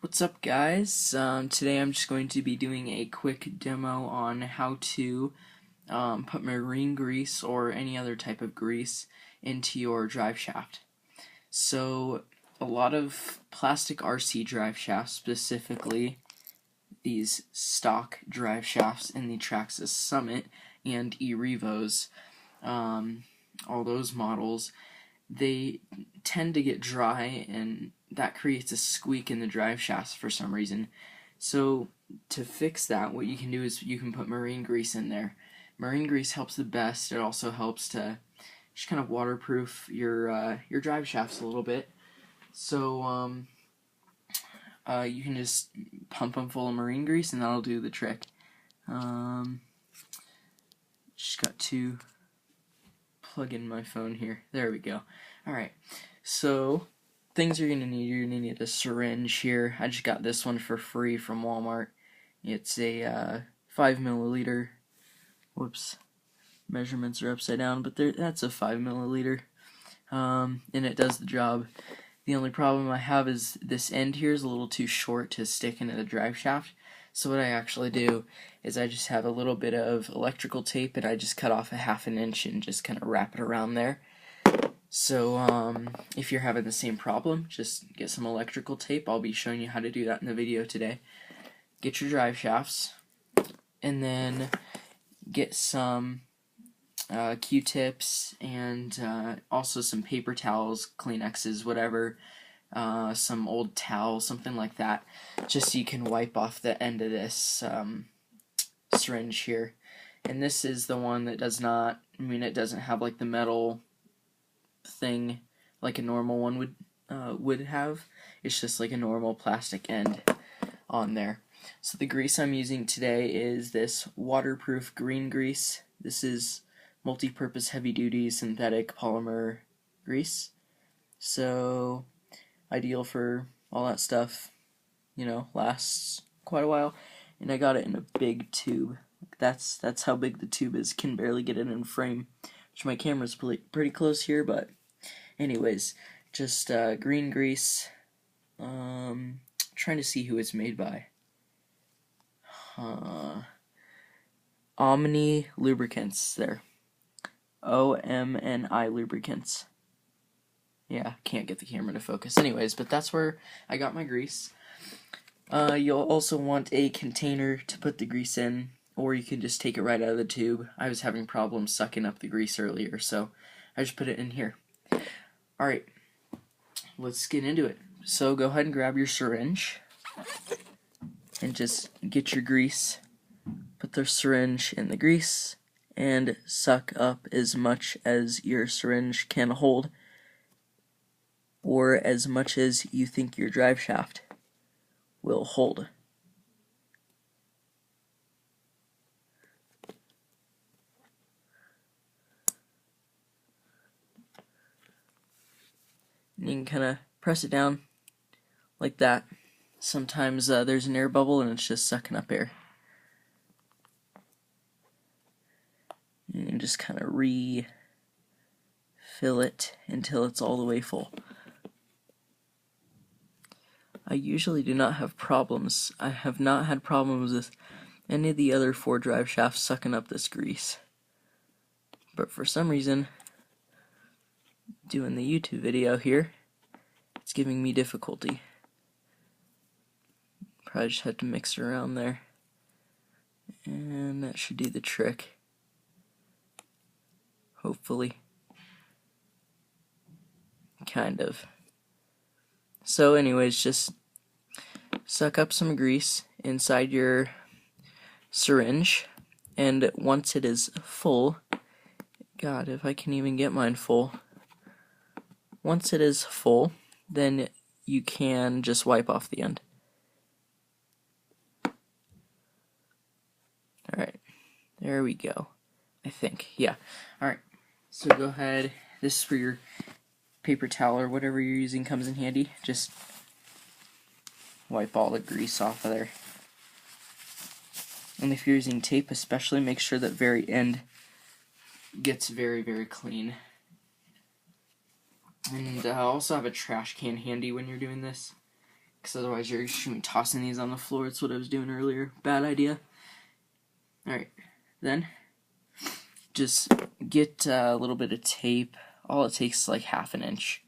What's up, guys? Today I'm just going to be doing a quick demo on how to put marine grease or any other type of grease into your drive shaft. So a lot of plastic RC drive shafts, specifically these stock drive shafts in the Traxxas Summit and e-Revos, all those models, they tend to get dry, and that creates a squeak in the drive shafts for some reason. So to fix that, what you can do is you can put marine grease in there. Marine grease helps the best. It also helps to just kind of waterproof your drive shafts a little bit. So you can just pump them full of marine grease, and that'll do the trick. Just got to plug in my phone here. There we go. Alright, so things you're going to need a syringe here. I just got this one for free from Walmart. It's a 5 milliliter. Whoops, measurements are upside down, but that's a 5 milliliter. And it does the job. The only problem I have is this end here is a little too short to stick into the drive shaft. So what I actually do is I just have a little bit of electrical tape, and I just cut off a ½ inch and just kind of wrap it around there. So if you're having the same problem, just get some electrical tape. I'll be showing you how to do that in the video today. Get your drive shafts, and then get some Q-tips and also some paper towels, Kleenexes, whatever, some old towel, something like that, just so you can wipe off the end of this syringe here. And this is the one that does not, it doesn't have like the metal thing like a normal one would have. It's just like a normal plastic end on there. So the grease I'm using today is this waterproof green grease. This is multi-purpose heavy-duty synthetic polymer grease. So ideal for all that stuff, lasts quite a while. And I got it in a big tube. That's how big the tube is. Can barely get it in frame, which my camera's pretty close here, but anyways, just green grease. Trying to see who it's made by. Omni Lubricants there. OMNI Lubricants. Yeah, can't get the camera to focus. Anyways, but that's where I got my grease. You'll also want a container to put the grease in, or you can just take it right out of the tube. I was having problems sucking up the grease earlier, so I just put it in here. Alright, let's get into it. So go ahead and grab your syringe and just get your grease. Put the syringe in the grease and suck up as much as your syringe can hold, or as much as you think your drive shaft will hold. And you can kind of press it down like that. Sometimes there's an air bubble and it's just sucking up air. You can just kind of refill it until it's all the way full. I usually do not have problems. I have not had problems with any of the other 4 drive shafts sucking up this grease. But for some reason, doing the YouTube video here, it's giving me difficulty. Probably just have to mix it around there. And that should do the trick. Hopefully. Kind of. So anyways, just suck up some grease inside your syringe, and once it is full, God, if I can even get mine full. Once it is full, then you can just wipe off the end. Alright, there we go. I think, yeah. Alright, so go ahead. This is for your paper towel or whatever you're using, comes in handy. Just wipe all the grease off of there. And if you're using tape especially, make sure that very end gets very, very clean. And also have a trash can handy when you're doing this, because otherwise you're just tossing these on the floor. That's what I was doing earlier. Bad idea. Alright, then just get a little bit of tape. All it takes is like 1/2 inch.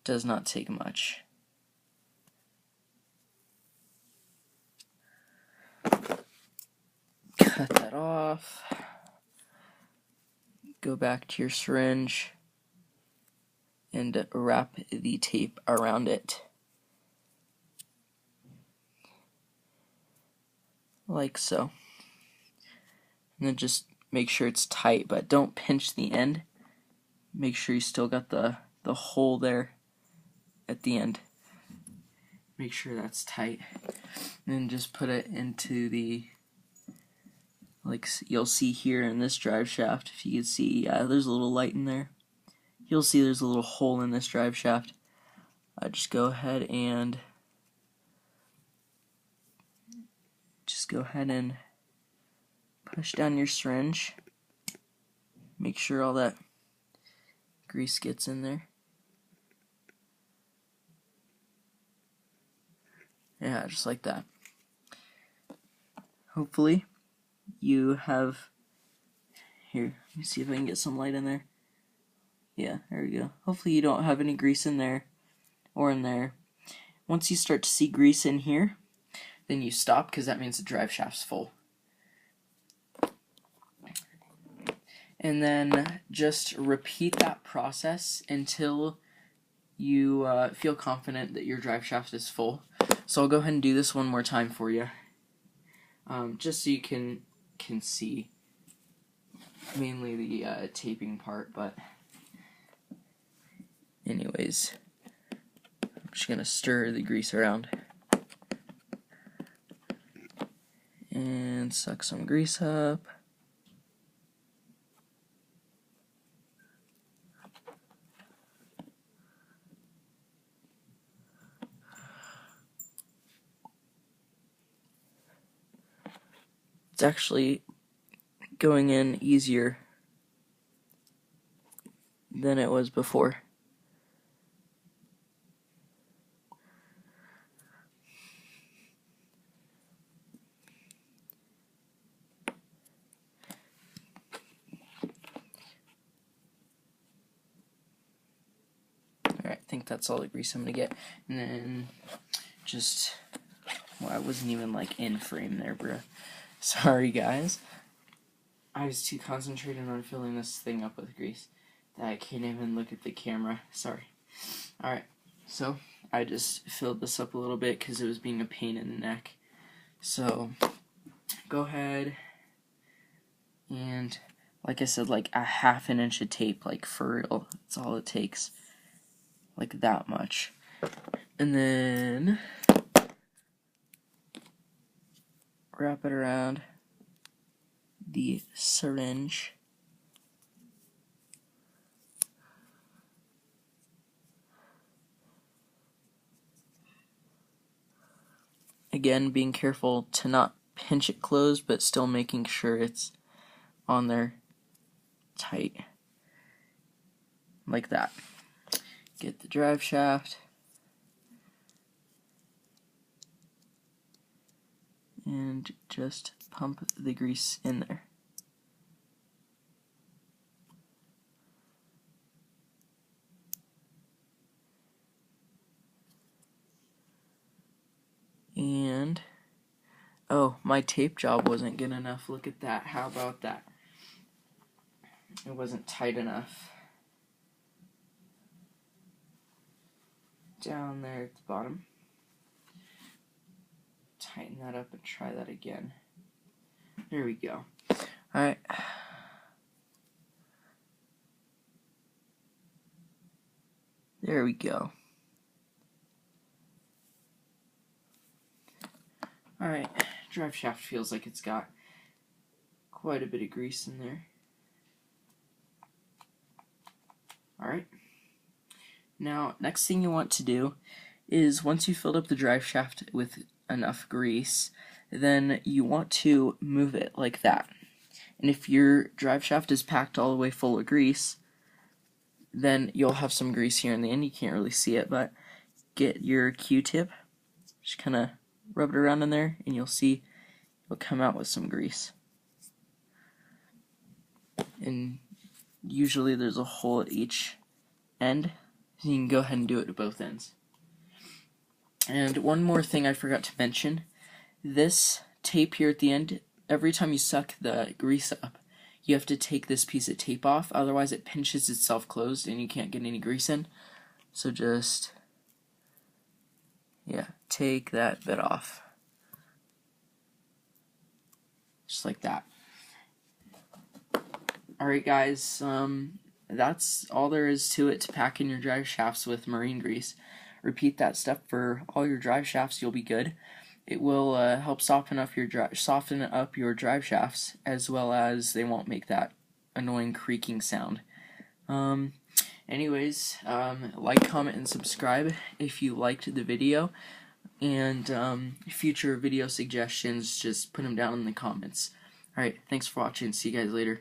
Does not take much. Cut that off. Go back to your syringe and wrap the tape around it. Like so. And then just make sure it's tight, but don't pinch the end. Make sure you still got the hole there at the end. Make sure that's tight. And then just put it into the, like you'll see here in this drive shaft, if you can see, there's a little light in there. You'll see there's a little hole in this drive shaft. Just go ahead and push down your syringe. Make sure all that grease gets in there. Yeah, just like that. Hopefully you have, here, let me see if I can get some light in there. Yeah, there we go. Hopefully you don't have any grease in there or in there. Once you start to see grease in here, then you stop, because that means the drive shaft's full. And then just repeat that process until you feel confident that your drive shaft is full. So I'll go ahead and do this one more time for you, just so you can see mainly the taping part. But anyways, I'm just gonna stir the grease around and suck some grease up. It's actually going in easier than it was before. Alright, I think that's all the grease I'm gonna get. And then just, well, I wasn't even like in frame there, bruh. Sorry guys, I was too concentrated on filling this thing up with grease that I can't even look at the camera. Sorry. Alright, so I just filled this up a little bit because it was being a pain in the neck. So go ahead and, like I said, like 1/2 inch of tape, like for real. That's all it takes, like that much. And then wrap it around the syringe. Again, being careful to not pinch it closed, but still making sure it's on there tight. Like that. Get the drive shaft. And just pump the grease in there. And, oh, my tape job wasn't good enough. Look at that. How about that? It wasn't tight enough. Down there at the bottom. Tighten that up and try that again. There we go. Alright. There we go. Alright, drive shaft feels like it's got quite a bit of grease in there. Alright. Now, next thing you want to do is, once you filled up the drive shaft with enough grease, then you want to move it like that. And if your drive shaft is packed all the way full of grease, then you'll have some grease here in the end. You can't really see it, but get your Q-tip Just kind of rub it around in there, and you'll see it'll come out with some grease. And usually there's a hole at each end, so you can go ahead and do it at both ends. And one more thing I forgot to mention, this tape here at the end, every time you suck the grease up, you have to take this piece of tape off, otherwise it pinches itself closed and you can't get any grease in. So just, yeah, take that bit off. Just like that. Alright guys, that's all there is to it to pack in your drive shafts with marine grease. Repeat that step for all your drive shafts, you'll be good. It will help soften up your drive shafts, as well as they won't make that annoying creaking sound. Anyways, like, comment, and subscribe if you liked the video. And future video suggestions, just put them down in the comments. Alright, thanks for watching. See you guys later.